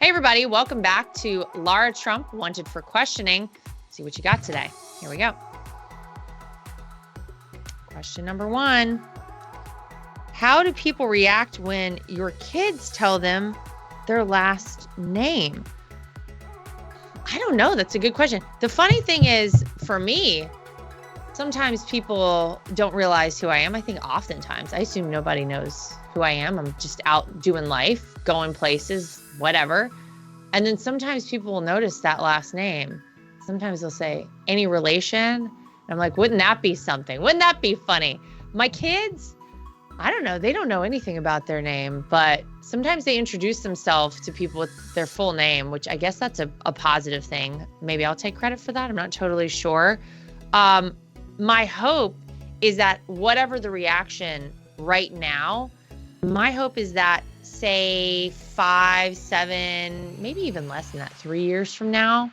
Hey everybody, welcome back to Lara Trump, Wanted for Questioning. See what you got today. Here we go. Question number 1. How do people react when your kids tell them their last name? I don't know. That's a good question. The funny thing is, for me, sometimes people don't realize who I am. I think oftentimes, I assume nobody knows who I am. I'm just out doing life, going places, whatever. And then sometimes people will notice that last name. Sometimes they'll say, any relation? And I'm like, wouldn't that be something? Wouldn't that be funny? My kids, I don't know. They don't know anything about their name, but sometimes they introduce themselves to people with their full name, which I guess that's a positive thing. Maybe I'll take credit for that. I'm not totally sure. My hope is that whatever the reaction right now, my hope is that, say 5, 7, maybe even less than that, 3 years from now,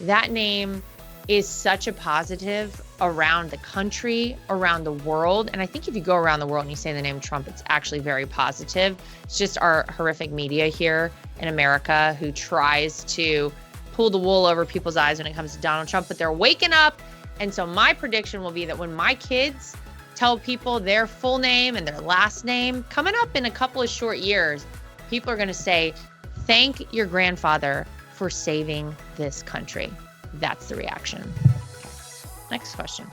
that name is such a positive around the country, around the world. And I think if you go around the world and you say the name Trump, it's actually very positive. It's just our horrific media here in America who tries to pull the wool over people's eyes when it comes to Donald Trump, but they're waking up. And so my prediction will be that when my kids tell people their full name and their last name, coming up in a couple of short years, people are going to say, thank your grandfather for saving this country. That's the reaction. Okay. Next question.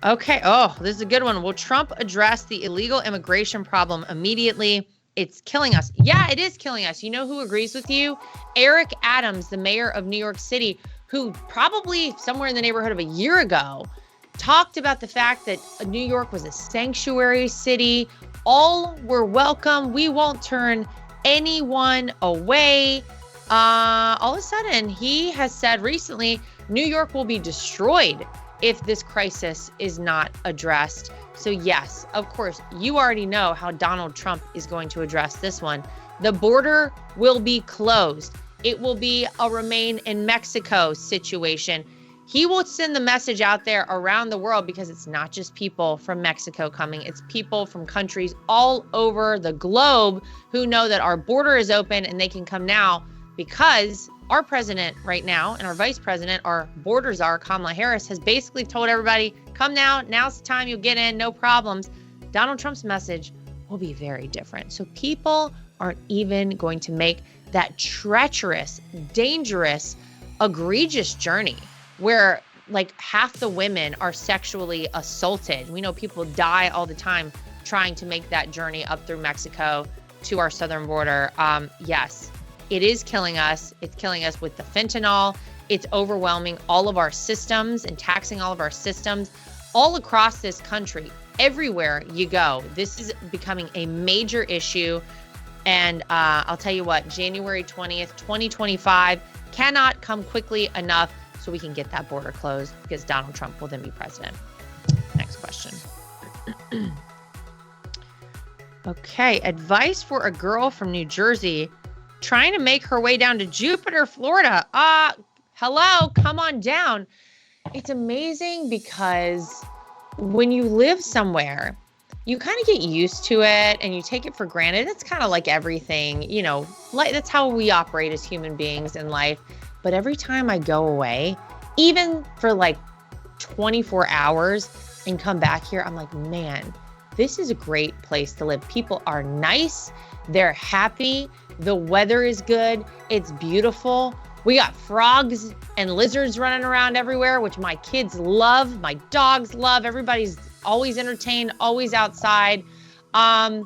Okay. Oh, this is a good one. Will Trump address the illegal immigration problem immediately? It's killing us. Yeah, it is killing us. You know who agrees with you? Eric Adams, the mayor of New York City, who probably somewhere in the neighborhood of a year ago talked about the fact that New York was a sanctuary city. All were welcome. We won't turn anyone away. All of a sudden, he has said recently, New York will be destroyed if this crisis is not addressed. So yes, of course, you already know how Donald Trump is going to address this one. The border will be closed. It will be a remain in Mexico situation. He will send the message out there around the world because it's not just people from Mexico coming. It's people from countries all over the globe who know that our border is open and they can come now because our president right now and our vice president, our border czar, Kamala Harris, has basically told everybody, come now, now's the time, you'll get in, no problems. Donald Trump's message will be very different. So people aren't even going to make that treacherous, dangerous, egregious journey where like half the women are sexually assaulted. We know people die all the time trying to make that journey up through Mexico to our southern border. Yes, it is killing us. It's killing us with the fentanyl. It's overwhelming all of our systems and taxing all of our systems all across this country. Everywhere you go, this is becoming a major issue. And I'll tell you what, January 20th, 2025 cannot come quickly enough so we can get that border closed because Donald Trump will then be president. Next question. Okay, advice for a girl from New Jersey trying to make her way down to Jupiter, Florida. Hello, come on down. It's amazing because when you live somewhere, you kind of get used to it and you take it for granted. It's kind of like everything, you know, like that's how we operate as human beings in life. But every time I go away, even for like 24 hours and come back here, I'm like, man, this is a great place to live. People are nice. They're happy. The weather is good. It's beautiful. We got frogs and lizards running around everywhere, which my kids love. My dogs love. Everybody's always entertained, always outside. My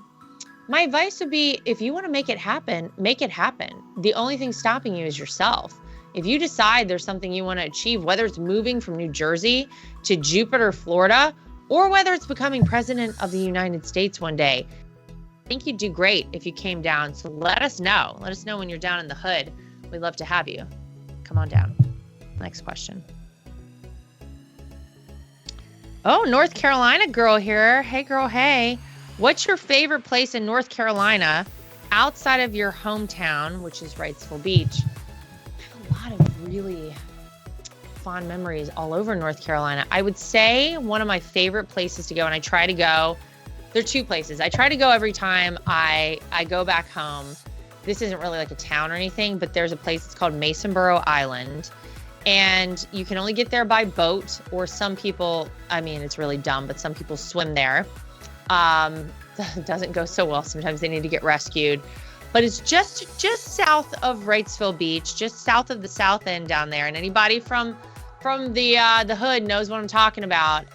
advice would be, if you want to make it happen, make it happen. The only thing stopping you is yourself. If you decide there's something you want to achieve, whether it's moving from New Jersey to Jupiter, Florida, or whether it's becoming president of the United States one day, I think you'd do great if you came down. So let us know. Let us know when you're down in the hood. We'd love to have you. Come on down. Next question. Oh, North Carolina girl here. Hey, girl, hey. What's your favorite place in North Carolina outside of your hometown, which is Wrightsville Beach? I have a lot of really fond memories all over North Carolina. I would say one of my favorite places to go, and I try to go, there are two places. I try to go every time I go back home, this isn't really like a town or anything, but there's a place, it's called Masonboro Island. And you can only get there by boat, or some people, I mean, it's really dumb, but some people swim there. It doesn't go so well. Sometimes they need to get rescued. But it's just south of Wrightsville Beach, just south of the south end down there. And anybody from the hood knows what I'm talking about.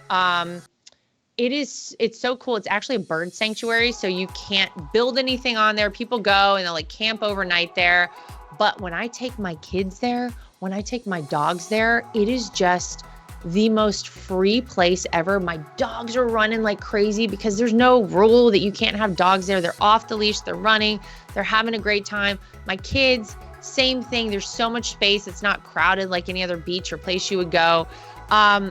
It's so cool. It's actually a bird sanctuary, so you can't build anything on there. People go and they'll like camp overnight there. But when I take my kids there, when I take my dogs there, it is just the most free place ever. My dogs are running like crazy because there's no rule that you can't have dogs there. They're off the leash, they're running, they're having a great time. My kids, same thing. There's so much space. It's not crowded like any other beach or place you would go.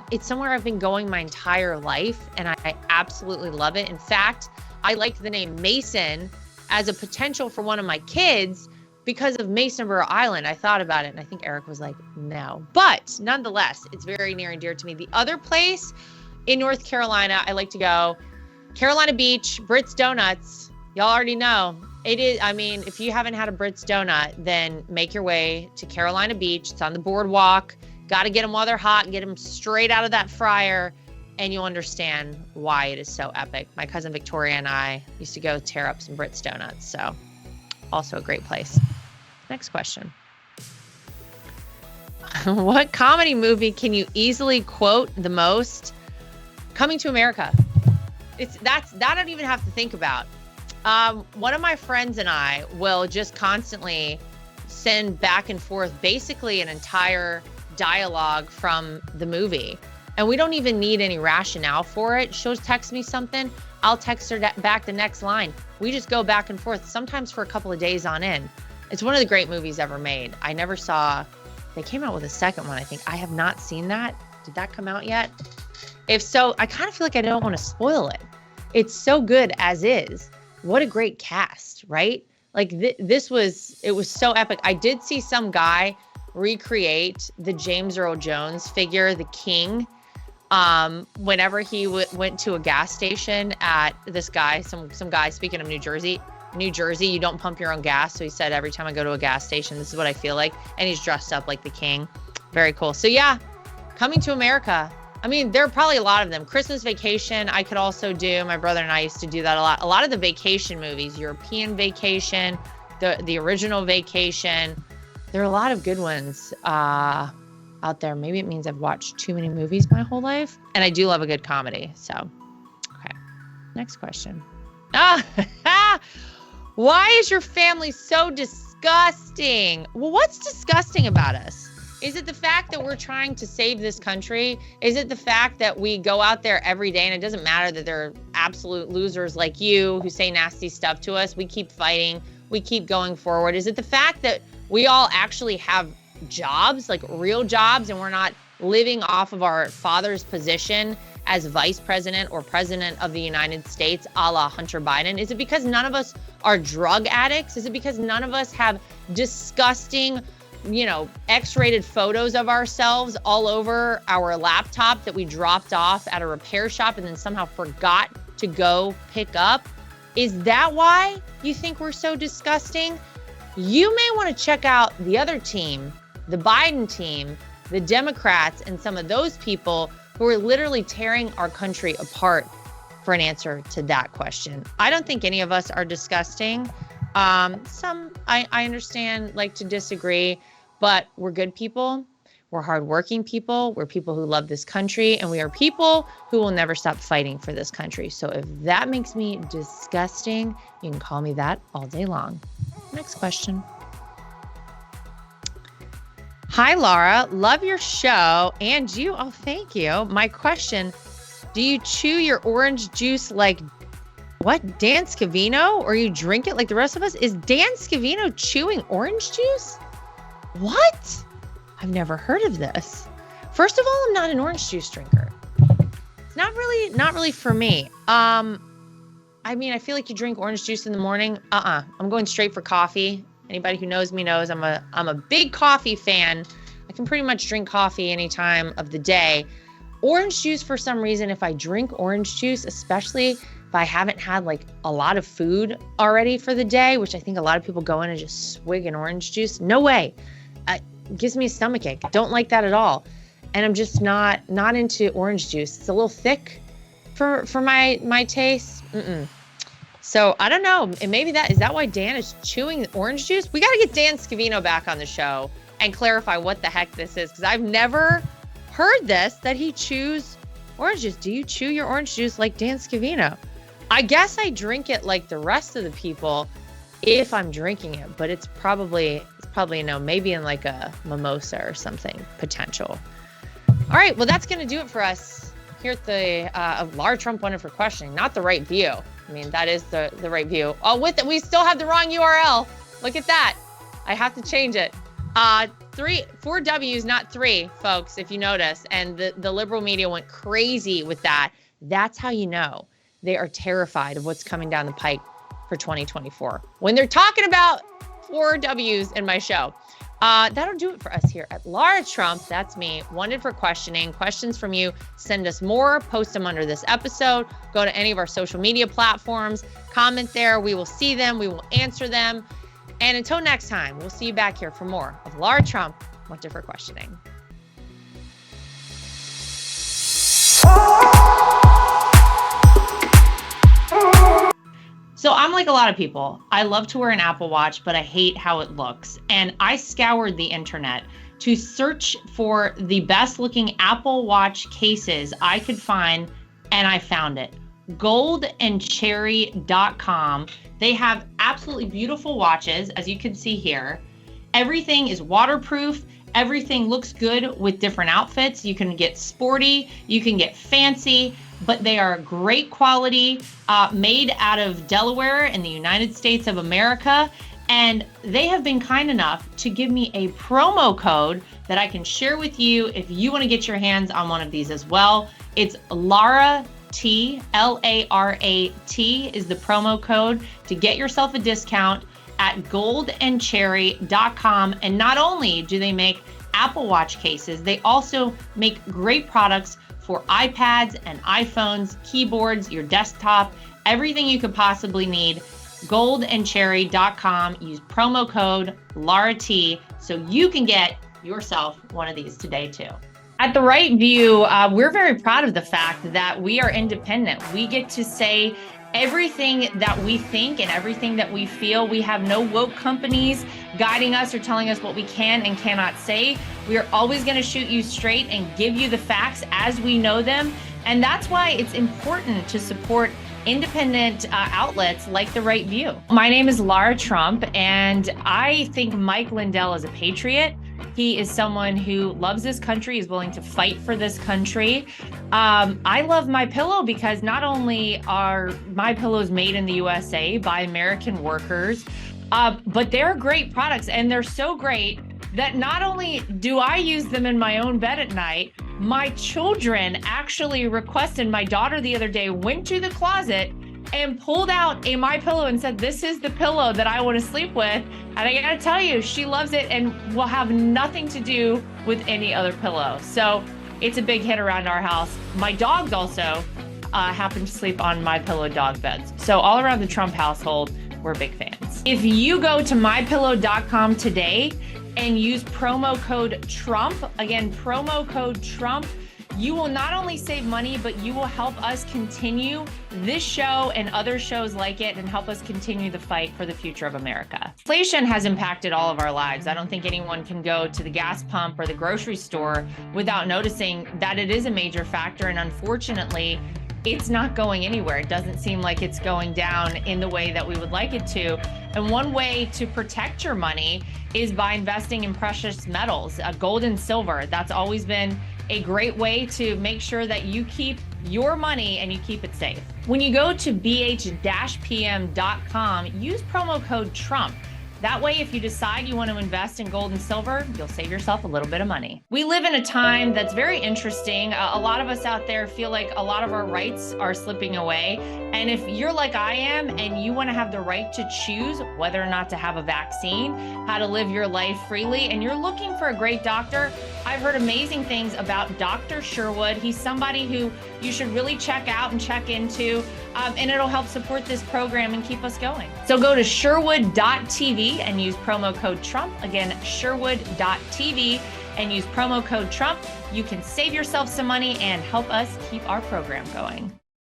It's somewhere I've been going my entire life, and I absolutely love it. In fact, I liked the name Mason as a potential for one of my kids because of Masonboro Island. I thought about it, and I think Eric was like, no. But nonetheless, it's very near and dear to me. The other place in North Carolina I like to go, Carolina Beach, Brits Donuts. Y'all already know. It is, I mean, if you haven't had a Brits donut, then make your way to Carolina Beach. It's on the boardwalk. Got to get them while they're hot, get them straight out of that fryer, and you'll understand why it is so epic. My cousin Victoria and I used to go tear up some Brits donuts, so also a great place. Next question. What comedy movie can you easily quote the most? Coming to America. That I don't even have to think about. One of my friends and I will just constantly send back and forth basically an entire dialogue from the movie, and we don't even need any rationale for it. She'll text me something, I'll text her back the next line. We just go back and forth, sometimes for a couple of days on end. It's one of the great movies ever made. I never saw, they came out with a second one, I think. I have not seen that. Did that come out yet? If so, I kind of feel like I don't want to spoil it. It's so good as is. What a great cast, right? Like it was so epic. I did see some guy recreate the James Earl Jones figure, the King, whenever he went to a gas station at this guy, some guy, speaking of New Jersey, you don't pump your own gas. So he said, every time I go to a gas station, this is what I feel like. And he's dressed up like the King. Very cool. So yeah, Coming to America. I mean, there are probably a lot of them. Christmas Vacation, I could also do. My brother and I used to do that a lot. A lot of the vacation movies, European Vacation, the original Vacation. There are a lot of good ones out there. Maybe it means I've watched too many movies my whole life. And I do love a good comedy. So, okay. Next question. Why is your family so disgusting? Well, what's disgusting about us? Is it the fact that we're trying to save this country? Is it the fact that we go out there every day and it doesn't matter that they're absolute losers like you who say nasty stuff to us? We keep fighting. We keep going forward. Is it the fact that we all actually have jobs, like real jobs, and we're not living off of our father's position as vice president or president of the United States, a la Hunter Biden? Is it because none of us are drug addicts? Is it because none of us have disgusting, X-rated photos of ourselves all over our laptop that we dropped off at a repair shop and then somehow forgot to go pick up? Is that why you think we're so disgusting? You may want to check out the other team, the Biden team, the Democrats, and some of those people who are literally tearing our country apart for an answer to that question. I don't think any of us are disgusting. Some, I understand, like to disagree, but we're good people. We're hardworking people. We're people who love this country, and we are people who will never stop fighting for this country. So if that makes me disgusting, you can call me that all day long. Next question. Hi, Lara. Love your show and you. Oh, thank you. My question, do you chew your orange juice like what? Dan Scavino? Or you drink it like the rest of us? Is Dan Scavino chewing orange juice? What? I've never heard of this. First of all, I'm not an orange juice drinker. It's not really for me. I mean, I feel like you drink orange juice in the morning. I'm going straight for coffee. Anybody who knows me knows I'm a big coffee fan. I can pretty much drink coffee any time of the day. Orange juice, for some reason, if I drink orange juice, especially if I haven't had like a lot of food already for the day, which I think a lot of people go in and just swig an orange juice. No way. It gives me a stomachache. Don't like that at all. And I'm just not into orange juice. It's a little thick for my taste. So I don't know. And maybe is that why Dan is chewing orange juice? We got to get Dan Scavino back on the show and clarify what the heck this is, because I've never heard this, that he chews orange juice. Do you chew your orange juice like Dan Scavino? I guess I drink it like the rest of the people if I'm drinking it, but it's probably no, maybe in like a mimosa or something potential. All right, well, that's going to do it for us here at the Lara Trump Wanted for Questioning. Not the right view. I mean, that is the right view. Oh, with it, we still have the wrong URL. Look at that. I have to change it. 4 W's, not 3, folks, if you notice. And the liberal media went crazy with that. That's how you know they are terrified of what's coming down the pike for 2024. When they're talking about 4 W's in my show. That'll do it for us here at Lara Trump. That's me. Wanted for Questioning. Questions from you. Send us more. Post them under this episode. Go to any of our social media platforms. Comment there. We will see them. We will answer them. And until next time, we'll see you back here for more of Lara Trump Wanted for Questioning. So I'm like a lot of people. I love to wear an Apple Watch, but I hate how it looks. And I scoured the internet to search for the best looking Apple Watch cases I could find, and I found it. goldandcherry.com. They have absolutely beautiful watches, as you can see here. Everything is waterproof. Everything looks good with different outfits. You can get sporty, you can get fancy, but they are great quality, made out of Delaware in the United States of America. And they have been kind enough to give me a promo code that I can share with you if you want to get your hands on one of these as well. It's Lara T, L-A-R-A-T is the promo code to get yourself a discount at goldandcherry.com. And not only do they make Apple Watch cases, they also make great products for iPads and iPhones, keyboards, your desktop, everything you could possibly need. Goldandcherry.com. Use promo code LARAT so you can get yourself one of these today too. At The Right View, we're very proud of the fact that we are independent. We get to say everything that we think and everything that we feel. We have no woke companies guiding us or telling us what we can and cannot say. We are always going to shoot you straight and give you the facts as we know them. And that's why it's important to support independent outlets like The Right View. My name is Lara Trump, and I think Mike Lindell is a patriot. He is someone who loves this country, is willing to fight for this country. I love MyPillow because not only are MyPillows made in the USA by American workers, but they're great products, and they're so great that not only do I use them in my own bed at night, my children actually requested. My daughter the other day went to the closet and pulled out a MyPillow and said, "This is the pillow that I want to sleep with." And I gotta tell you, she loves it and will have nothing to do with any other pillow. So it's a big hit around our house. My dogs also happen to sleep on MyPillow dog beds. So all around the Trump household, we're big fans. If you go to mypillow.com today and use promo code Trump, again, promo code Trump, you will not only save money, but you will help us continue this show and other shows like it and help us continue the fight for the future of America. Inflation has impacted all of our lives. I don't think anyone can go to the gas pump or the grocery store without noticing that it is a major factor. And unfortunately, it's not going anywhere. It doesn't seem like it's going down in the way that we would like it to. And one way to protect your money is by investing in precious metals, gold and silver. That's always been a great way to make sure that you keep your money and you keep it safe. When you go to bh-pm.com, use promo code Trump. That way, if you decide you want to invest in gold and silver, you'll save yourself a little bit of money. We live in a time that's very interesting. A lot of us out there feel like a lot of our rights are slipping away. And if you're like I am and you want to have the right to choose whether or not to have a vaccine, how to live your life freely, and you're looking for a great doctor, I've heard amazing things about Dr. Sherwood. He's somebody who you should really check out and check into, and it'll help support this program and keep us going. So go to Sherwood.tv and use promo code Trump. Again, Sherwood.tv and use promo code Trump. You can save yourself some money and help us keep our program going.